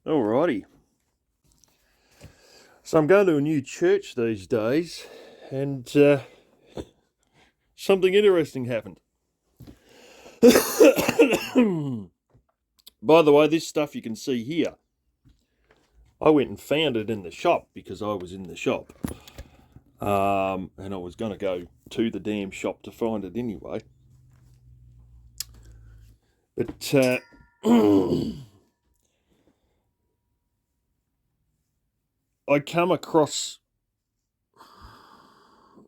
Alrighty. So I'm going to a new church these days, and something interesting happened. By the way, this stuff you can see here, I went and found it in the shop because I was in the shop. And I was going to go to the damn shop to find it anyway. But I come across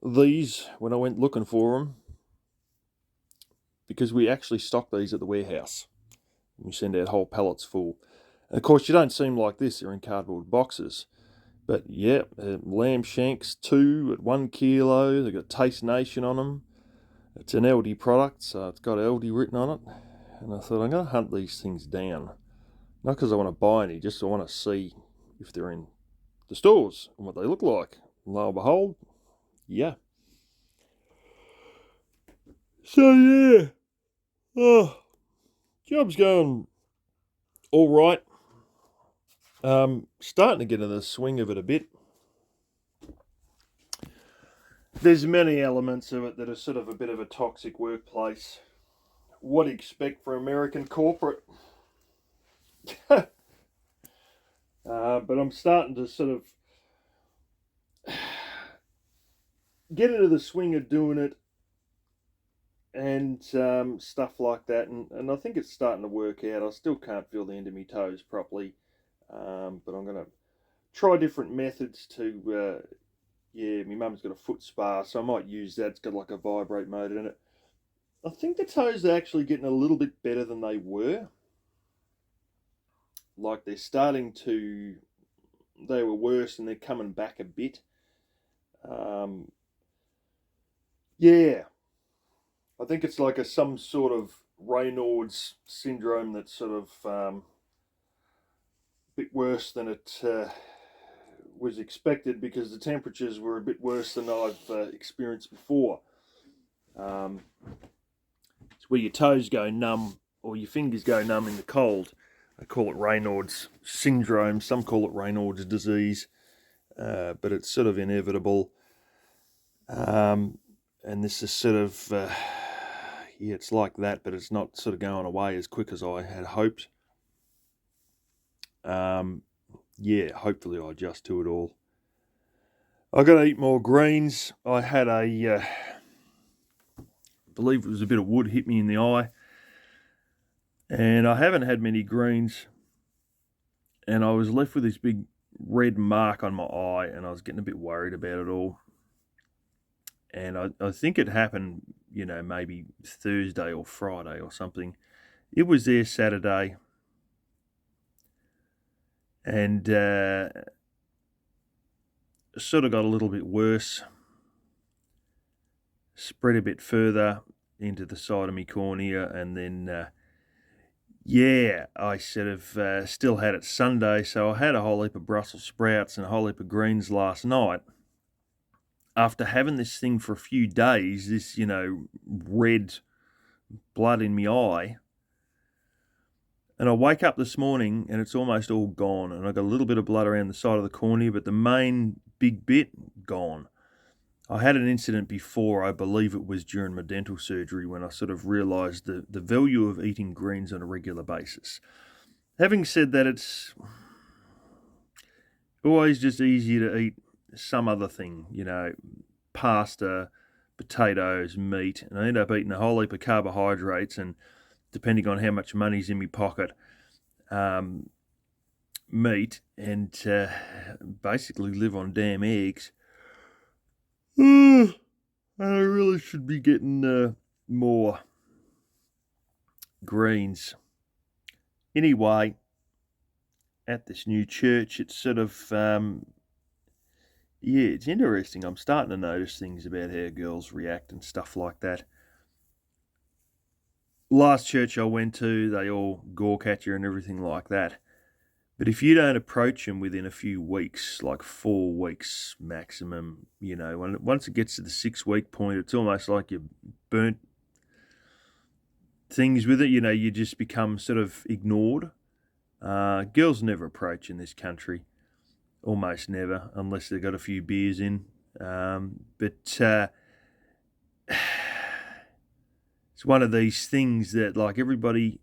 these when I went looking for them because we actually stock these at the warehouse. We send out whole pallets full. And of course, you don't see them like this, they're in cardboard boxes. But yeah, lamb shanks, 2 at 1 kilo. They've got Taste Nation on them. It's an Aldi product, so it's got Aldi written on it. And I thought, I'm going to hunt these things down. Not because I want to buy any, just I want to see if they're in the stores and what they look like. And lo and behold, yeah. So yeah, job's going all right. Starting to get in the swing of it a bit. There's many elements of it that are sort of a bit of a toxic workplace. What do you expect for American corporate? But I'm starting to sort of get into the swing of doing it and stuff like that. And I think it's starting to work out. I still can't feel the end of my toes properly. But I'm going to try different methods to, my mum's got a foot spa, so I might use that. It's got like a vibrate motor in it. I think the toes are actually getting a little bit better than they were. Like they're starting to, they were worse and they're coming back a bit. Yeah, I think it's like some sort of Raynaud's syndrome that's sort of a bit worse than it was expected because the temperatures were a bit worse than I've experienced before. It's where your toes go numb or your fingers go numb in the cold. I call it Raynaud's syndrome. Some call it Raynaud's disease, but it's sort of inevitable. And this is sort of, yeah, it's like that, but it's not sort of going away as quick as I had hoped. Yeah, hopefully I adjust to it all. I got to eat more greens. I had I believe it was a bit of wood hit me in the eye, and I haven't had many greens, and I was left with this big red mark on my eye, and I was getting a bit worried about it all. And I think it happened, maybe Thursday or Friday or something. It was there Saturday, and sort of got a little bit worse, spread a bit further into the side of my cornea, and then I sort of still had it Sunday, so I had a whole heap of Brussels sprouts and a whole heap of greens last night. After having this thing for a few days, this, red blood in my eye, and I wake up this morning and it's almost all gone, and I got a little bit of blood around the side of the cornea, but the main big bit, gone. I had an incident before, I believe it was during my dental surgery, when I sort of realised the value of eating greens on a regular basis. Having said that, it's always just easier to eat some other thing, pasta, potatoes, meat, and I end up eating a whole heap of carbohydrates, and depending on how much money's in my pocket, meat, and basically live on damn eggs. I really should be getting more greens. Anyway, at this new church, it's sort of, it's interesting. I'm starting to notice things about how girls react and stuff like that. Last church I went to, they all gawk at you and everything like that. But if you don't approach them within a few weeks, like 4 weeks maximum, once it gets to the 6 week point, it's almost like you've burnt things with it. You just become sort of ignored. Girls never approach in this country, almost never, unless they've got a few beers in. But it's one of these things that, like, everybody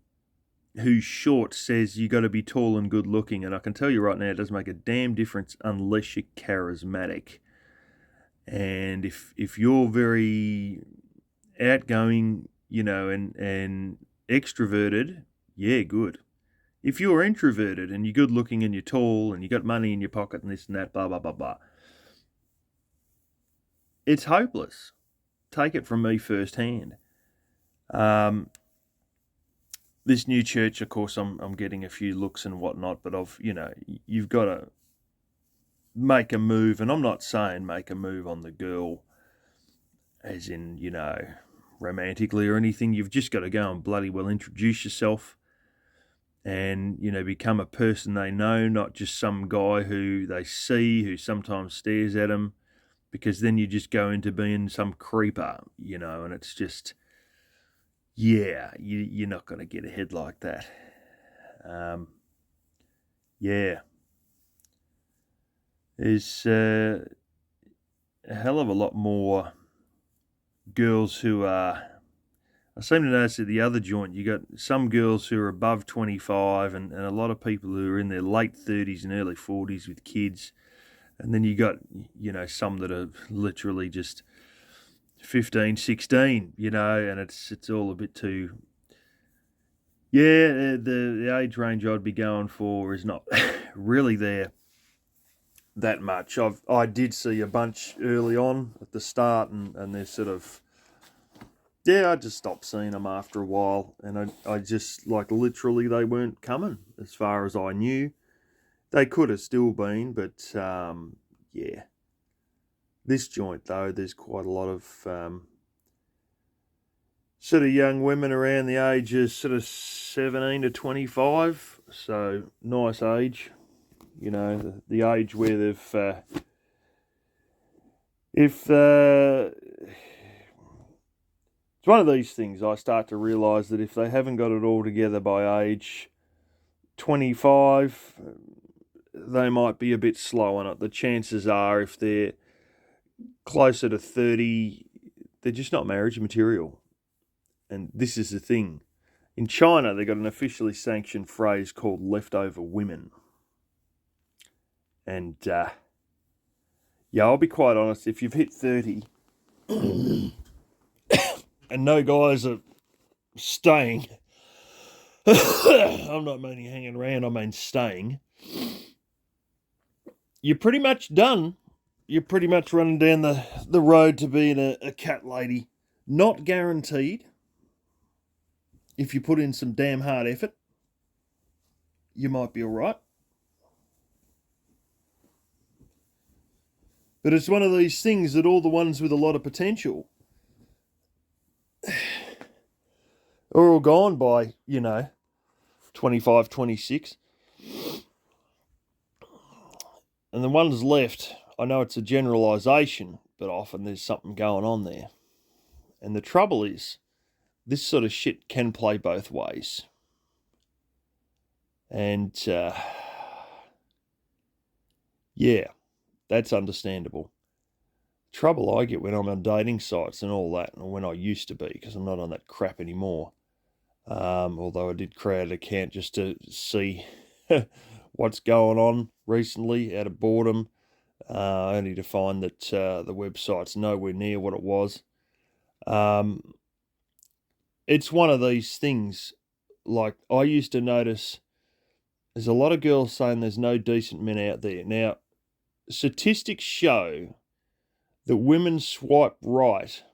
who's short says you got to be tall and good looking, and I can tell you right now, it doesn't make a damn difference unless you're charismatic. And if you're very outgoing, and extroverted, yeah, good. If you're introverted and you're good looking and you're tall and you got money in your pocket and this and that, blah blah blah blah, it's hopeless. Take it from me firsthand. This new church, of course, I'm getting a few looks and whatnot, but you've got to make a move, and I'm not saying make a move on the girl as in, romantically or anything. You've just got to go and bloody well introduce yourself and, become a person they know, not just some guy who they see who sometimes stares at them, because then you just go into being some creeper, and it's just, yeah, you're not going to get ahead like that. Yeah. There's a hell of a lot more girls who are, I seem to notice at the other joint, you got some girls who are above 25 and a lot of people who are in their late 30s and early 40s with kids. And then you got, some that are literally just 15, 16, and it's all a bit too, yeah, the age range I'd be going for is not really there that much. I did see a bunch early on at the start, and they're sort of, yeah, I just stopped seeing them after a while, and I just, like, literally they weren't coming as far as I knew. They could have still been, but yeah. This joint, though, there's quite a lot of sort of young women around the ages sort of 17 to 25, so nice age. The age where they've, it's one of these things, I start to realise that if they haven't got it all together by age 25, they might be a bit slow on it. The chances are, if they're closer to 30, they're just not marriage material. And this is the thing. In China, they've got an officially sanctioned phrase called leftover women. And, yeah, I'll be quite honest, if you've hit 30 and no guys are staying, I'm not meaning hanging around, I mean staying, you're pretty much done. You're pretty much running down the road to being a cat lady. Not guaranteed. If you put in some damn hard effort, you might be all right. But it's one of these things that all the ones with a lot of potential are all gone by, 25, 26. And the ones left, I know it's a generalisation, but often there's something going on there. And the trouble is, this sort of shit can play both ways. And, yeah, that's understandable. Trouble I get when I'm on dating sites and all that, and when I used to be, because I'm not on that crap anymore. Although I did create an account just to see what's going on recently out of boredom, only to find that the website's nowhere near what it was. It's one of these things, like, I used to notice there's a lot of girls saying there's no decent men out there. Now, statistics show that women swipe right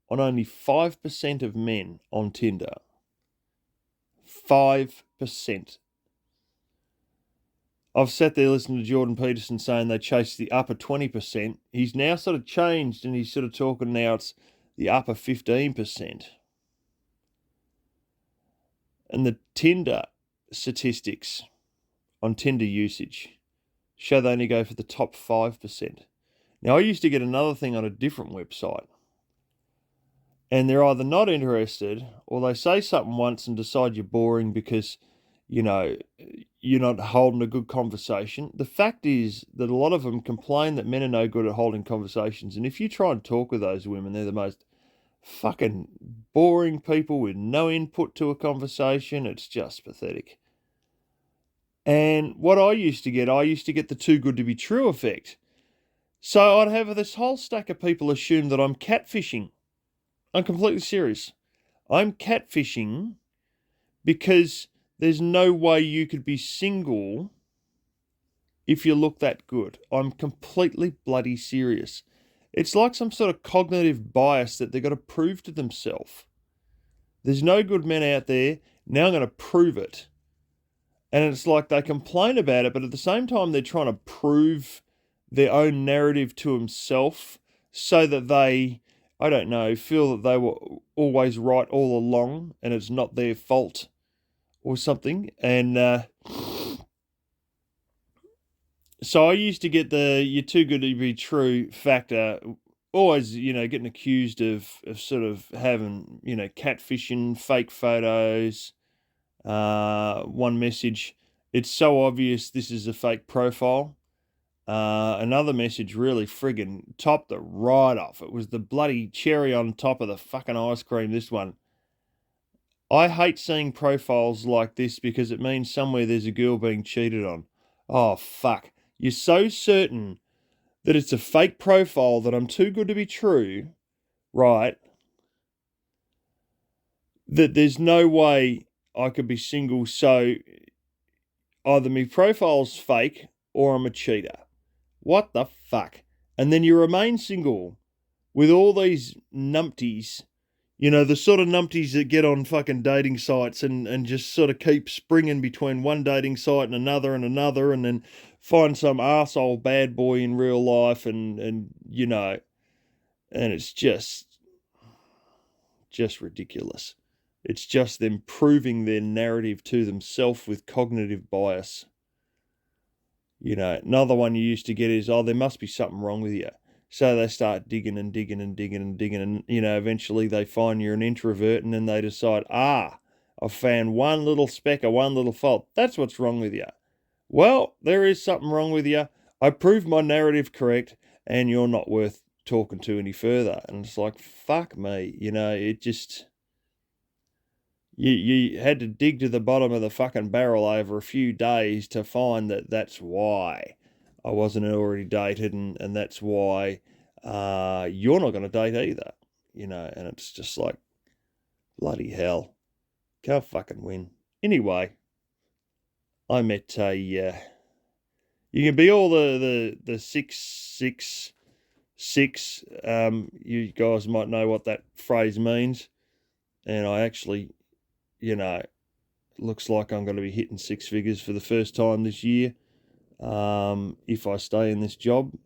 on only 5% of men on Tinder. 5%. I've sat there listening to Jordan Peterson saying they chase the upper 20%. He's now sort of changed, and he's sort of talking now it's the upper 15%. And the Tinder statistics on Tinder usage show they only go for the top 5%. Now, I used to get another thing on a different website, and they're either not interested or they say something once and decide you're boring because you know, you're not holding a good conversation. The fact is that a lot of them complain that men are no good at holding conversations. And if you try and talk with those women, they're the most fucking boring people with no input to a conversation. It's just pathetic. And what I used to get the too good to be true effect. So I'd have this whole stack of people assume that I'm catfishing. I'm completely serious. I'm catfishing because there's no way you could be single if you look that good. I'm completely bloody serious. It's like some sort of cognitive bias that they've got to prove to themselves. There's no good men out there. Now I'm going to prove it. And it's like they complain about it, but at the same time, they're trying to prove their own narrative to themselves so that they, I don't know, feel that they were always right all along and it's not their fault or something. And so I used to get the "you're too good to be true" factor, always, getting accused of sort of having, catfishing, fake photos. One message, "it's so obvious this is a fake profile." Another message really friggin' topped it right off. It was the bloody cherry on top of the fucking ice cream, this one. "I hate seeing profiles like this because it means somewhere there's a girl being cheated on." Oh, fuck. You're so certain that it's a fake profile that I'm too good to be true, right? That there's no way I could be single, so either my profile's fake or I'm a cheater. What the fuck? And then you remain single with all these numpties, the sort of numpties that get on fucking dating sites and just sort of keep springing between one dating site and another and then find some arsehole bad boy in real life and it's just ridiculous. It's just them proving their narrative to themselves with cognitive bias. Another one you used to get is, "oh, there must be something wrong with you." So they start digging and digging and digging and digging. And, eventually they find you're an introvert and then they decide, I've found one little speck or one little fault. That's what's wrong with you. Well, there is something wrong with you. I proved my narrative correct and you're not worth talking to any further. And it's like, fuck me. It just... You had to dig to the bottom of the fucking barrel over a few days to find that that's why I wasn't already dated, and that's why you're not going to date either, and it's just like, bloody hell, can't fucking win. Anyway, I met you can be all the 666, you guys might know what that phrase means, and I actually, looks like I'm going to be hitting six figures for the first time this year. If I stay in this job,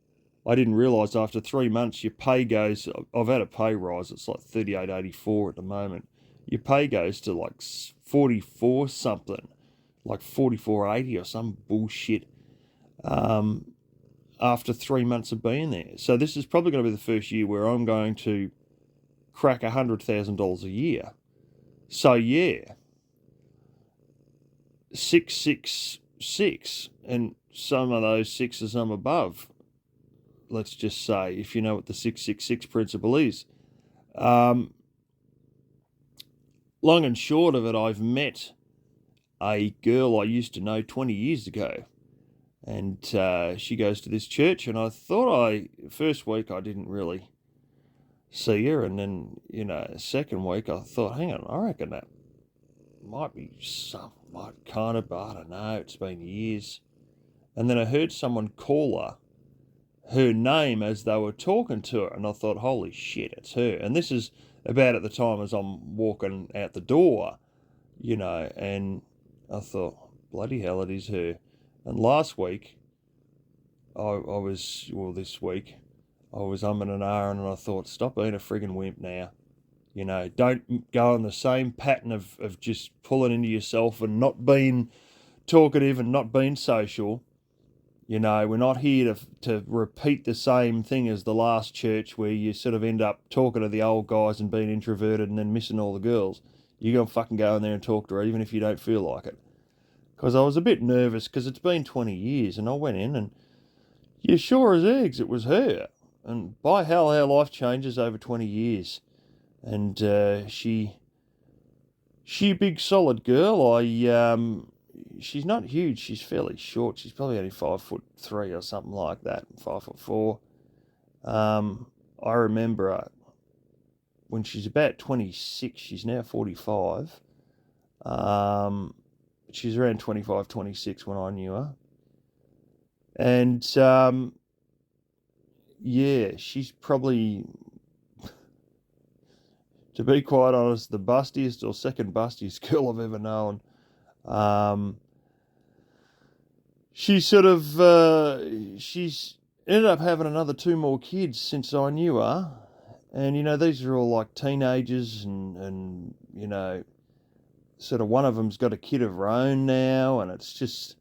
I didn't realise after 3 months your pay goes. I've had a pay rise. It's like $38.84 at the moment. Your pay goes to like 44 something, like 44.80 or some bullshit. After 3 months of being there, so this is probably going to be the first year where I'm going to crack $100,000 a year. So yeah, 666, and some of those sixes I'm above. Let's just say, if you know what the 666 principle is. Long and short of it, I've met a girl I used to know 20 years ago, and she goes to this church, and I thought first week I didn't really see her, and then, second week I thought, hang on, I reckon that might be somewhat kind of, but I don't know, it's been years. And then I heard someone call her name as they were talking to her, and I thought, holy shit, it's her. And this is about at the time as I'm walking out the door, and I thought, bloody hell, it is her. And last week, this week, I was umming and ahhing, and I thought, stop being a friggin' wimp now. Don't go on the same pattern of just pulling into yourself and not being talkative and not being social. We're not here to repeat the same thing as the last church where you sort of end up talking to the old guys and being introverted and then missing all the girls. You're going to fucking go in there and talk to her even if you don't feel like it. because I was a bit nervous because it's been 20 years, and I went in and yeah, sure as eggs, it was her. And by hell, how life changes over 20 years. And she big solid girl. She's not huge. She's fairly short. She's probably only 5'3" or something like that. 5'4". I remember her when she's about 26. She's now 45. She's around 25, 26 when I knew her. And yeah, she's probably, to be quite honest, the bustiest or second bustiest girl I've ever known. She's ended up having another two more kids since I knew her. And, these are all like teenagers and sort of one of them's got a kid of her own now. And it's just,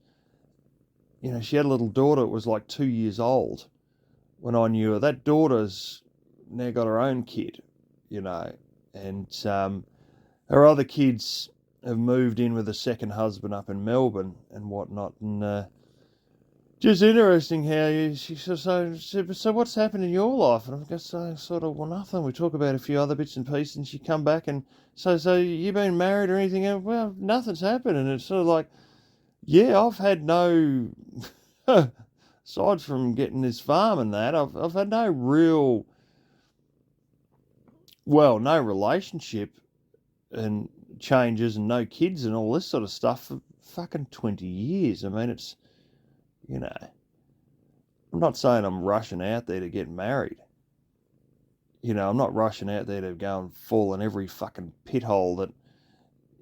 she had a little daughter that was like 2 years old when I knew her. That daughter's now got her own kid, and her other kids have moved in with a second husband up in Melbourne and whatnot. And just interesting how she said, so what's happened in your life? And I'm just saying sort of, well, nothing. We talk about a few other bits and pieces, and she come back and so you been married or anything? And, well, nothing's happened. And it's sort of like, yeah, I've had no, aside from getting this farm and that, I've had no real, no relationship and changes and no kids and all this sort of stuff for fucking 20 years. I mean, it's, I'm not saying I'm rushing out there to get married. I'm not rushing out there to go and fall in every fucking pit hole that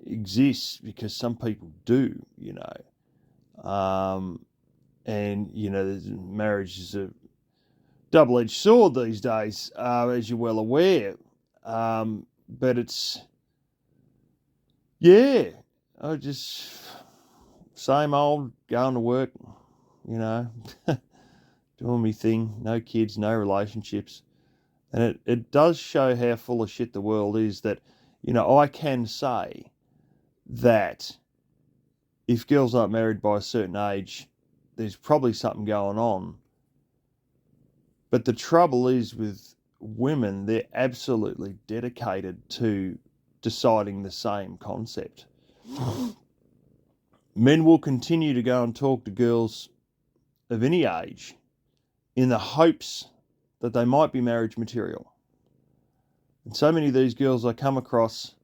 exists, because some people do, and, marriage is a double-edged sword these days, as you're well aware. But it's, yeah, I just, same old, going to work, doing me thing, no kids, no relationships. And it does show how full of shit the world is, that, I can say that if girls aren't married by a certain age, there's probably something going on. But the trouble is with women, they're absolutely dedicated to deciding the same concept. Men will continue to go and talk to girls of any age in the hopes that they might be marriage material. And so many of these girls I come across,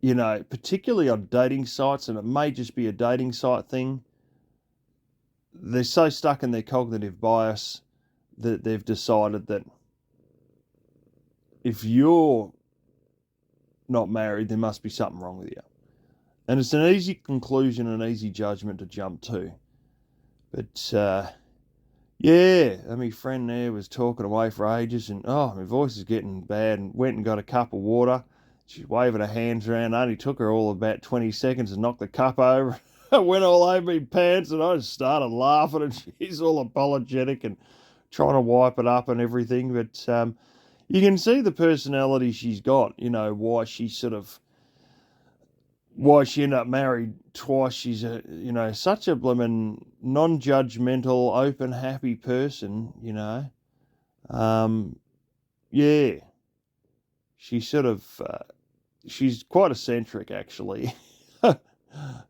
particularly on dating sites, and it may just be a dating site thing, they're so stuck in their cognitive bias that they've decided that if you're not married, there must be something wrong with you. And it's an easy conclusion, an easy judgment to jump to. But, yeah, my friend there was talking away for ages, and, my voice is getting bad, and went and got a cup of water. She's waving her hands around. It only took her all about 20 seconds to knock the cup over. I went all over my pants, and I just started laughing, and she's all apologetic and trying to wipe it up and everything. But you can see the personality she's got, why she ended up married twice. She's such a blooming non-judgmental, open, happy person, yeah. She's quite eccentric, actually.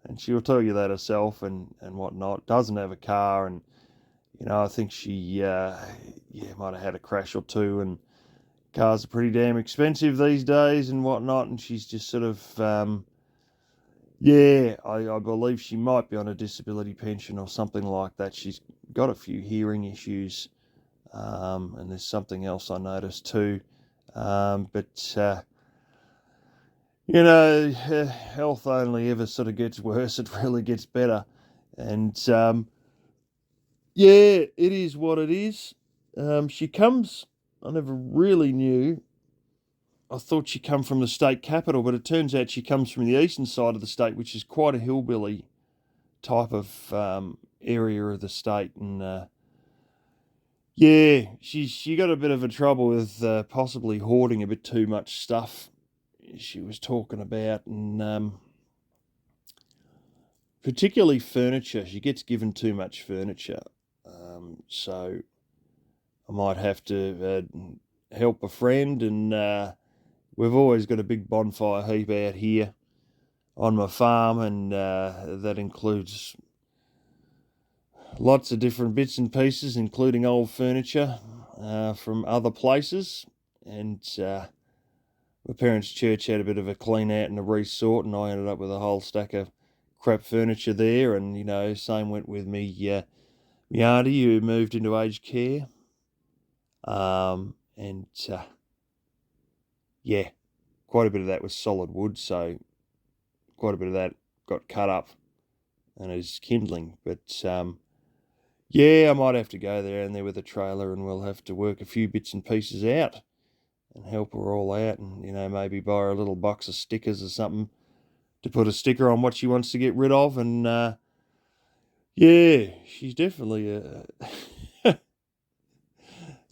And she'll tell you that herself and whatnot. Doesn't have a car, and, I think she, might have had a crash or two, and cars are pretty damn expensive these days and whatnot, and she's just sort of, I believe she might be on a disability pension or something like that. She's got a few hearing issues, and there's something else I noticed too. But health only ever sort of gets worse. It really gets better. And, it is what it is. She comes, I never really knew. I thought she come from the state capital, but it turns out she comes from the eastern side of the state, which is quite a hillbilly type of area of the state. And, she got a bit of a trouble with possibly hoarding a bit too much stuff she was talking about, and particularly furniture. She gets given too much furniture. So I might have to help a friend, and we've always got a big bonfire heap out here on my farm, and that includes lots of different bits and pieces, including old furniture from other places. And my parents' church had a bit of a clean out and a resort, and I ended up with a whole stack of crap furniture there. And, same went with me, my auntie who moved into aged care. And yeah, quite a bit of that was solid wood, so quite a bit of that got cut up and is kindling. But yeah, I might have to go there and there with a trailer, and we'll have to work a few bits and pieces out and help her all out, and maybe buy her a little box of stickers or something to put a sticker on what she wants to get rid of. And yeah, she's definitely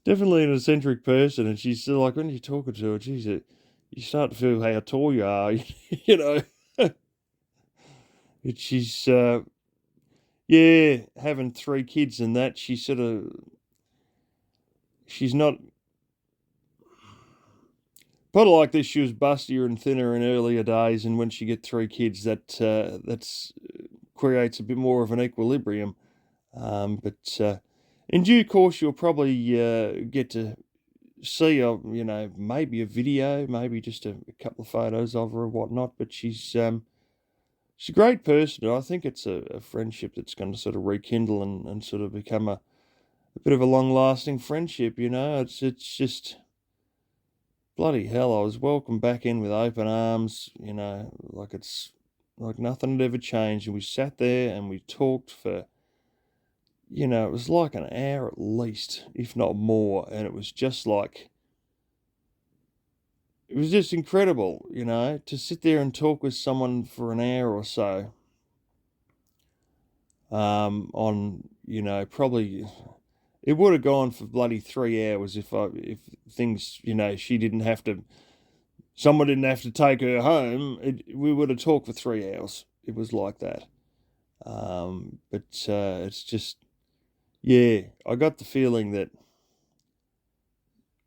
definitely an eccentric person, and she's still like, when you're talking to her, geez, you start to feel how tall you are, She's yeah, having 3 kids and that, she's not. Put it like this: she was bustier and thinner in earlier days, and when she get 3 kids, that's creates a bit more of an equilibrium. But in due course, you'll probably get to see maybe a video, maybe just a couple of photos of her or whatnot. But she's a great person, and I think it's a friendship that's going to sort of rekindle and sort of become a bit of a long-lasting friendship. It's just bloody hell. I was welcomed back in with open arms. Like it's like nothing had ever changed. And we sat there and we talked for, it was like an hour at least, if not more. And it was just incredible, to sit there and talk with someone for an hour or so. On, probably it would have gone for bloody 3 hours if things, someone didn't have to take her home. We would have talked for 3 hours. It was like that. But it's just, yeah, I got the feeling that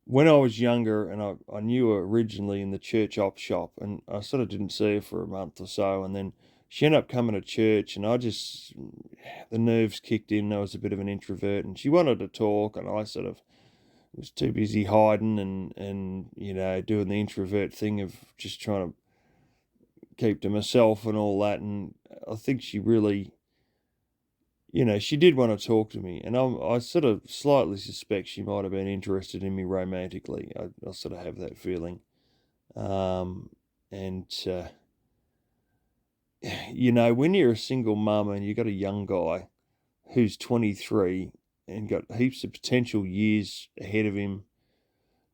when I was younger, and I knew her originally in the church op shop, and I sort of didn't see her for a month or so, and then she ended up coming to church, and the nerves kicked in. I was a bit of an introvert, and she wanted to talk, and I sort of was too busy hiding and doing the introvert thing of just trying to keep to myself and all that. And I think she really, she did want to talk to me, and I sort of slightly suspect she might have been interested in me romantically. I sort of have that feeling. And when you're a single mum and you've got a young guy who's 23 and got heaps of potential years ahead of him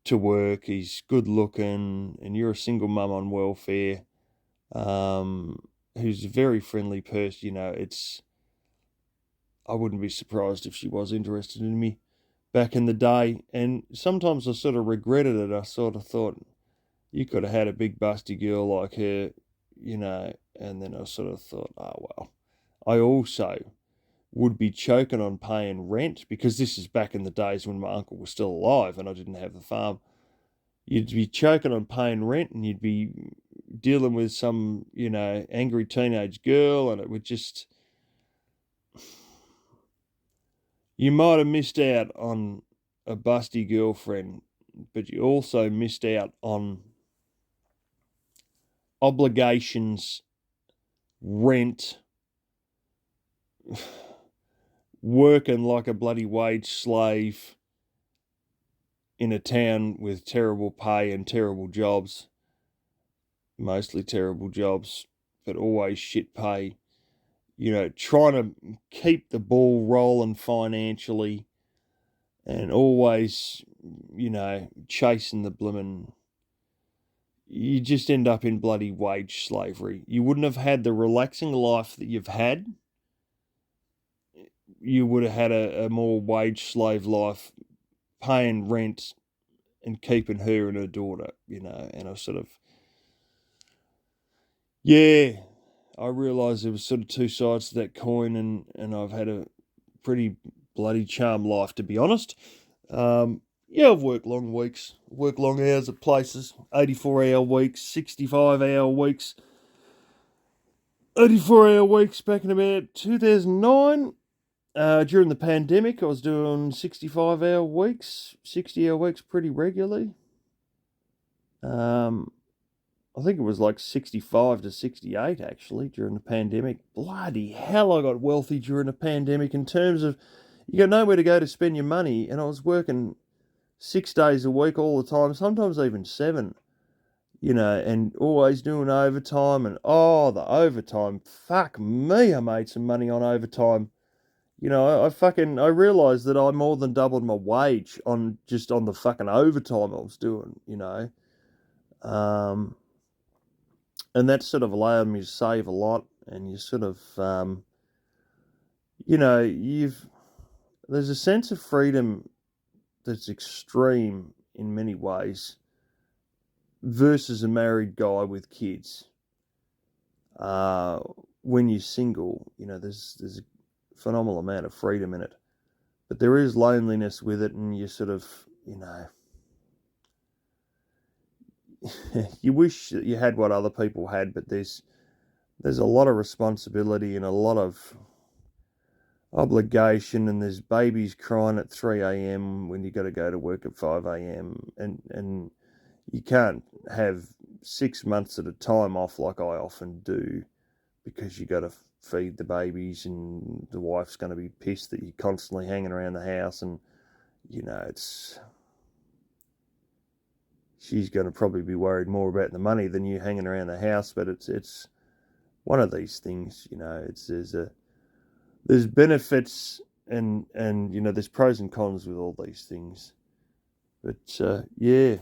to work, he's good looking, and you're a single mum on welfare, who's a very friendly person, I wouldn't be surprised if she was interested in me back in the day. And sometimes I sort of regretted it. I sort of thought, you could have had a big busty girl like her, and then I sort of thought, oh, well, I also would be choking on paying rent, because this is back in the days when my uncle was still alive and I didn't have the farm. You'd be choking on paying rent, and you'd be dealing with some, angry teenage girl, and it would just, you might have missed out on a busty girlfriend, but you also missed out on obligations, rent, working like a bloody wage slave in a town with terrible pay and terrible jobs, mostly terrible jobs, but always shit pay. Trying to keep the ball rolling financially, and always, chasing the blimmin'. You just end up in bloody wage slavery. You wouldn't have had the relaxing life that you've had. You would have had a more wage slave life, paying rent and keeping her and her daughter, and I sort of, yeah, I realised there was sort of two sides to that coin, and I've had a pretty bloody charmed life, to be honest. Yeah, I've worked long weeks, worked long hours at places, 84-hour weeks, 65-hour weeks, 84-hour weeks back in about 2009. During the pandemic, I was doing 65-hour weeks, 60-hour weeks pretty regularly. I think it was like 65 to 68 actually during the pandemic. Bloody hell, I got wealthy during the pandemic in terms of you got nowhere to go to spend your money, and I was working 6 days a week all the time, sometimes even seven, and always doing overtime. And oh, the overtime, fuck me, I made some money on overtime. I realised that I more than doubled my wage on the fucking overtime I was doing. Um, and that sort of allowed me to save a lot, and you sort of, there's a sense of freedom that's extreme in many ways versus a married guy with kids. When you're single, there's a phenomenal amount of freedom in it, but there is loneliness with it, and you sort of, you wish that you had what other people had, but there's a lot of responsibility and a lot of obligation, and there's babies crying at 3 a.m. when you got to go to work at 5 a.m. and you can't have 6 months at a time off like I often do, because you got to feed the babies, and the wife's going to be pissed that you're constantly hanging around the house, and she's going to probably be worried more about the money than you hanging around the house. But it's one of these things, there's benefits, and there's pros and cons with all these things. But yeah,